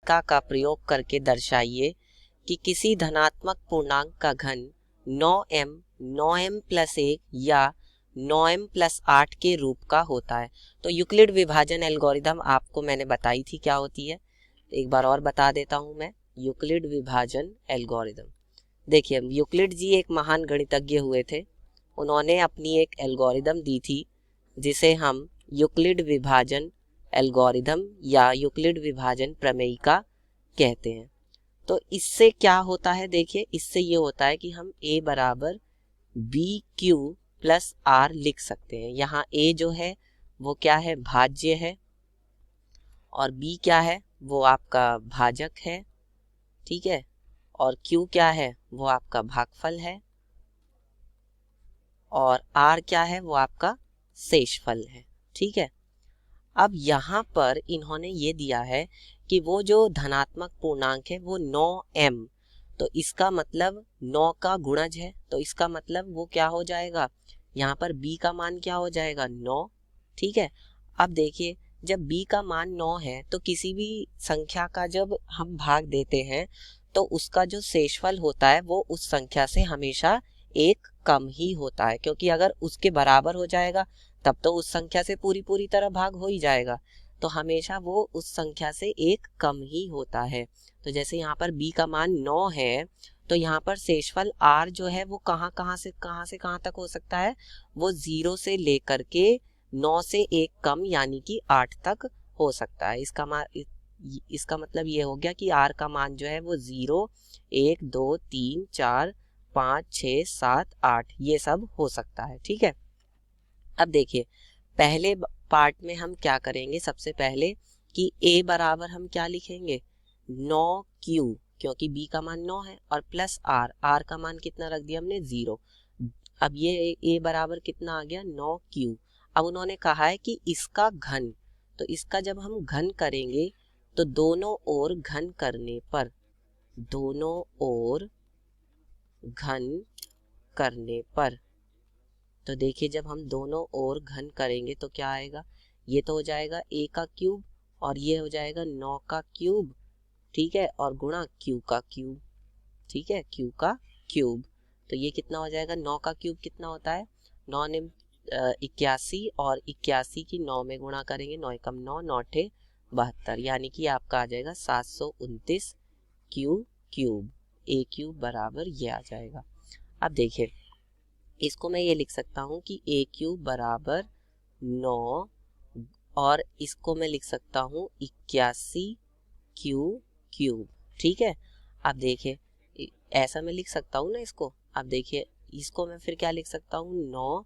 तालिका का प्रयोग करके दर्शाइए कि किसी धनात्मक पूर्णांक का घन 9m 9m प्लस 1 या 9m प्लस 8 के रूप का होता है। तो यूक्लिड विभाजन एल्गोरिदम आपको मैंने बताई थी क्या होती है, एक बार और बता देता हूं मैं। यूक्लिड विभाजन एल्गोरिदम, देखिए यूक्लिड जी एक महान गणितज्ञ हुए थे। उन्होंने अपनी एक एल्गोरिदम दी थी जिसे हम यूक्लिड विभाजन एल्गोरिदम या यूक्लिड विभाजन प्रमेयिका कहते हैं। तो इससे क्या होता है, देखिए इससे ये होता है कि हम a बराबर बी क्यू प्लस आर लिख सकते हैं। यहाँ a जो है वो क्या है, भाज्य है, और b क्या है, वो आपका भाजक है, ठीक है, और q क्या है, वो आपका भागफल है, और r क्या है, वो आपका शेषफल है, ठीक है। अब यहाँ पर इन्होंने ये दिया है कि वो जो धनात्मक पूर्णांक है वो 9m, तो इसका मतलब 9 का गुणज है, तो इसका मतलब वो क्या हो जाएगा, यहाँ पर b का मान क्या हो जाएगा, 9, ठीक है। अब देखिए जब b का मान 9 है तो किसी भी संख्या का जब हम भाग देते हैं तो उसका जो शेषफल होता है वो उस संख्या से हमेशा एक कम ही होता है, क्योंकि अगर उसके बराबर हो जाएगा तब तो उस संख्या से पूरी तरह भाग हो ही जाएगा, तो हमेशा वो उस संख्या से एक कम ही होता है। तो जैसे यहाँ पर b का मान 9 है तो यहाँ पर शेषफल r जो है वो कहाँ से कहाँ तक हो सकता है, वो 0 से लेकर के 9 से एक कम यानी कि 8 तक हो सकता है। इसका मतलब ये हो गया कि r का मान जो है वो 0 1 2 3 4 5 6 7 8 ये सब हो सकता है, ठीक है। अब देखिए पहले पार्ट में हम क्या करेंगे, सबसे पहले कि a बराबर हम क्या लिखेंगे, 9q, क्योंकि b का मान 9 है, और प्लस r का मान कितना रख दिया हमने, 0। अब ये a बराबर कितना आ गया, 9q। अब उन्होंने कहा है कि इसका घन, तो इसका जब हम घन करेंगे तो दोनों ओर घन करने पर, दोनों ओर घन करने पर, तो देखिए जब हम दोनों ओर घन करेंगे तो क्या आएगा, ये तो हो जाएगा a का क्यूब और ये हो जाएगा 9 का क्यूब, ठीक है, और गुणा q का क्यूब, ठीक है, q का क्यूब। तो ये कितना हो जाएगा, 9 का क्यूब कितना होता है, 9 ने 81, और 81 की 9 में गुणा करेंगे, 9 एकम 9 9 ठे 72, यानी कि आपका आ जाएगा 729 क्यूब, a क्यूब बराबर ये आ जाएगा। अब देखिए इसको मैं ये लिख सकता हूँ कि a क्यूब बराबर 9, और इसको मैं लिख सकता हूँ 81 क्यूब, ठीक है। अब देखिए ऐसा मैं लिख सकता हूँ ना इसको। अब देखिए इसको मैं फिर क्या लिख सकता हूँ, 9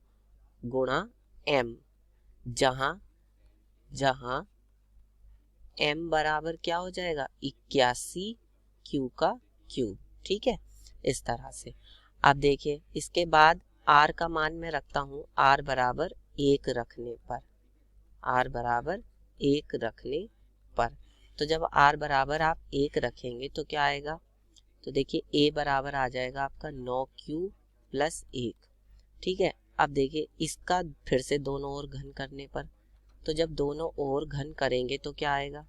गुणा m, जहाँ m बराबर क्या हो जाएगा, 81 q का क्यूब, ठीक है, इस तरह से। अब देखिए इसके बाद r का मान मैं रखता हूँ, r बराबर 1 रखने पर, r बराबर 1 रखने पर, तो जब r बराबर आप 1 रखेंगे तो क्या आएगा, तो देखिए a बराबर आ जाएगा आपका 9q प्लस 1, ठीक है। अब देखिए इसका फिर से दोनों ओर घन करने पर, तो जब दोनों ओर घन करेंगे तो क्या आएगा,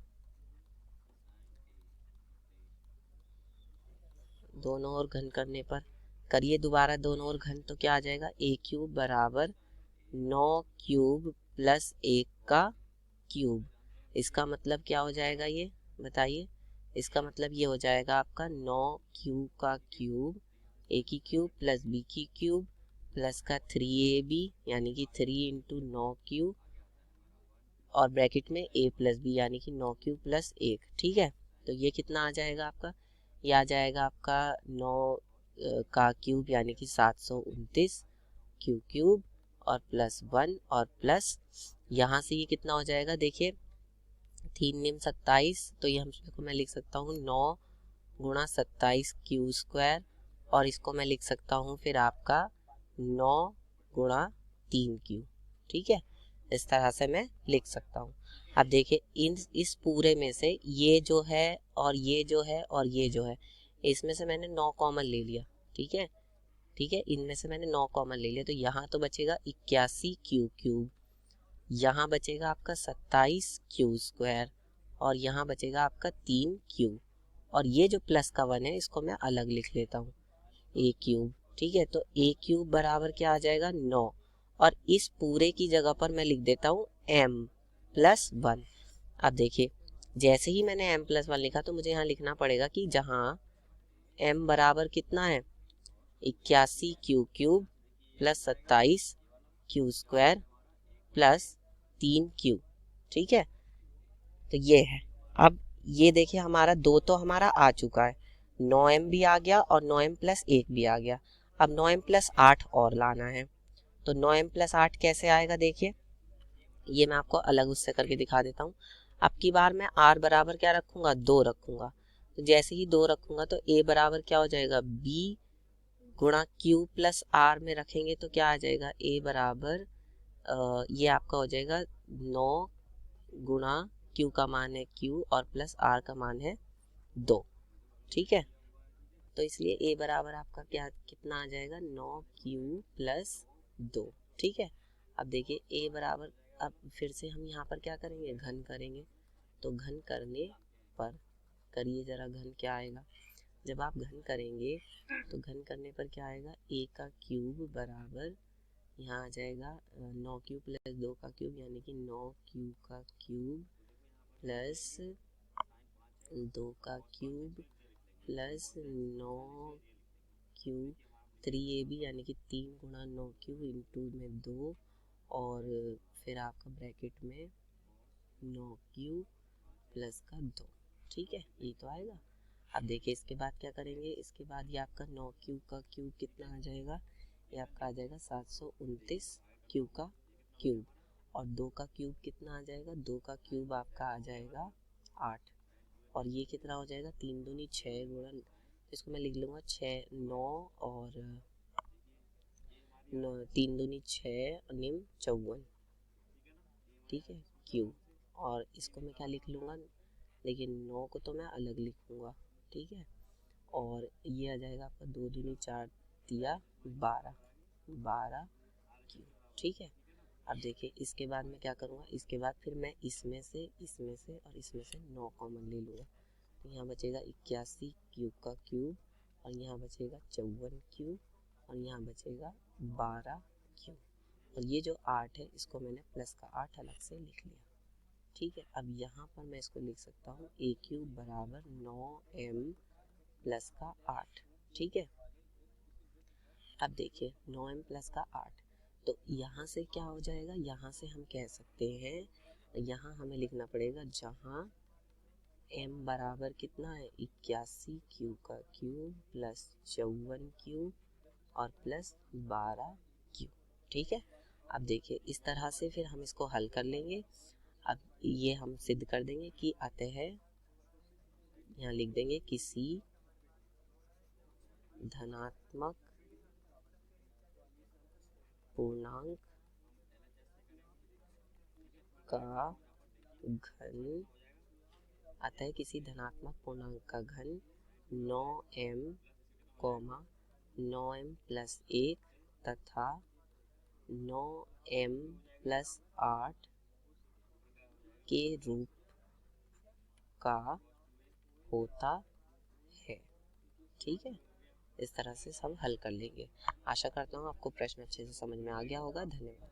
दोनों ओर घन करने पर करिए दोबारा दोनों ओर घन, तो क्या आ जाएगा, a क्यूब बराबर 9 क्यूब प्लस 1 का क्यूब। इसका मतलब क्या हो जाएगा, ये बताइए, इसका मतलब ये हो जाएगा आपका 9q का क्यूब, a की क्यूब प्लस b की क्यूब प्लस का 3ab, यानी कि 3 इंटू 9q, और ब्रैकेट में a प्लस b यानी कि 9q प्लस 1, ठीक है। तो ये कितना आ जाएगा आपका, ये आ जाएगा आपका 9 का क्यूब यानी कि 729 क्यूब, और प्लस 1, और प्लस यहाँ से ये कितना हो जाएगा, देखिए 3 निम 27, तो ये हमको मैं लिख सकता हूँ 9 गुणा 27 क्यू स्क्वायर, और इसको मैं लिख सकता हूँ फिर आपका 9 गुणा 3q, ठीक है, इस तरह से मैं लिख सकता हूँ। अब देखिए इस पूरे में से ये जो है और ये जो है और ये जो है, इसमें से मैंने 9 कॉमन ले लिया, ठीक है, इनमें से मैंने 9 कॉमन ले लिया, तो यहाँ तो बचेगा 81 क्यूब, यहाँ बचेगा आपका 27 क्यू स्क्वायर, और यहाँ बचेगा आपका 3 क्यूब, और ये जो प्लस का 1 है इसको मैं अलग लिख लेता हूँ, ए क्यूब। ठीक है, तो ए क्यूब बराबर क्या आ जाएगा 9, और इस पूरे की जगह पर मैं लिख देता हूँ m+1। अब देखिए जैसे ही मैंने m+1 लिखा तो मुझे यहाँ लिखना पड़ेगा कि जहाँ m बराबर कितना है 81 Q cube plus 27 Q square plus 3 Q. ठीक है, तो ये है। अब ये देखिए हमारा 2 तो हमारा आ चुका है, 9m भी आ गया और 9m+1 भी आ गया। अब 9m+8 और लाना है, तो 9m+8 कैसे आएगा देखिए, ये मैं आपको अलग उससे करके दिखा देता हूँ। अब की बार मैं r बराबर क्या रखूँगा 2 रखूँगा, तो जैसे ही 2 रखूँगा तो a बराबर क्या हो जाएगा b गुणा q प्लस r में रखेंगे तो क्या आ जाएगा a बराबर ये आपका हो जाएगा 9 गुणा q का मान है q और प्लस r का मान है 2। ठीक है, तो इसलिए a बराबर आपका क्या कितना आ जाएगा 9q प्लस 2। ठीक है, अब देखिए a बराबर, अब फिर से हम यहाँ पर क्या करेंगे घन करेंगे, तो घन करने पर करिए जरा घन क्या आएगा, जब आप घन करेंगे तो घन करने पर क्या आएगा a का क्यूब बराबर यहाँ आ जाएगा 9q प्लस 2 का क्यूब यानी कि 9q का क्यूब प्लस 2 का क्यूब प्लस 9q 3ab यानी कि 3 गुणा 9q इंटू में 2 और फिर आपका ब्रैकेट में 9q प्लस का 2। ठीक है, ये तो आएगा। अब देखिए इसके बाद क्या करेंगे, इसके बाद ये आपका 9q का क्यूब कितना आ जाएगा, ये आपका आ जाएगा 729 q का क्यूब, और 2 का क्यूब कितना आ जाएगा, 2 का क्यूब आपका आ जाएगा 8, और ये कितना हो जाएगा 3 दूनी 6 गुणा, इसको मैं लिख लूँगा 6 9 और 3 दूनी 6 निम 54। ठीक है, क्यूब, और इसको मैं क्या लिख लूँगा, लेकिन 9 को तो मैं अलग लिखूँगा। ठीक है, और ये आ जाएगा आपका 2 दूनी 4 दिया 12 क्यूब। ठीक है, अब देखिए इसके बाद मैं क्या करूँगा, इसके बाद फिर मैं इसमें से और इसमें से 9 कॉमन ले लूँगा, तो यहाँ बचेगा 81 क्यूब का क्यूब, और यहाँ बचेगा 54 क्यूब, और यहाँ बचेगा 12 क्यूब, और ये जो 8 है इसको मैंने प्लस का 8 अलग से लिख लिया। ठीक है, अब यहाँ पर मैं इसको लिख सकता हूँ a क्यूब बराबर 9m प्लस का 8। ठीक है, अब देखिए 9m प्लस का 8, तो यहाँ से क्या हो जाएगा, यहाँ से हम कह सकते हैं, यहाँ हमें लिखना पड़ेगा जहाँ m बराबर कितना है 81 क्यूब का क्यूब प्लस 54 क्यूब और प्लस 12 क्यूब। ठीक है, अब देखिए इस तरह से फिर हम इसको हल कर लेंगे। अब ये हम सिद्ध कर देंगे कि अतः यहाँ लिख देंगे किसी धनात्मक पूर्णांक का घन, अतः किसी धनात्मक पूर्णांक का घन 9m 9m प्लस 1 तथा 9m प्लस 8 के रूप का होता है। ठीक है, इस तरह से सब हल कर लेंगे। आशा करता हूँ आपको प्रश्न अच्छे से समझ में आ गया होगा। धन्यवाद।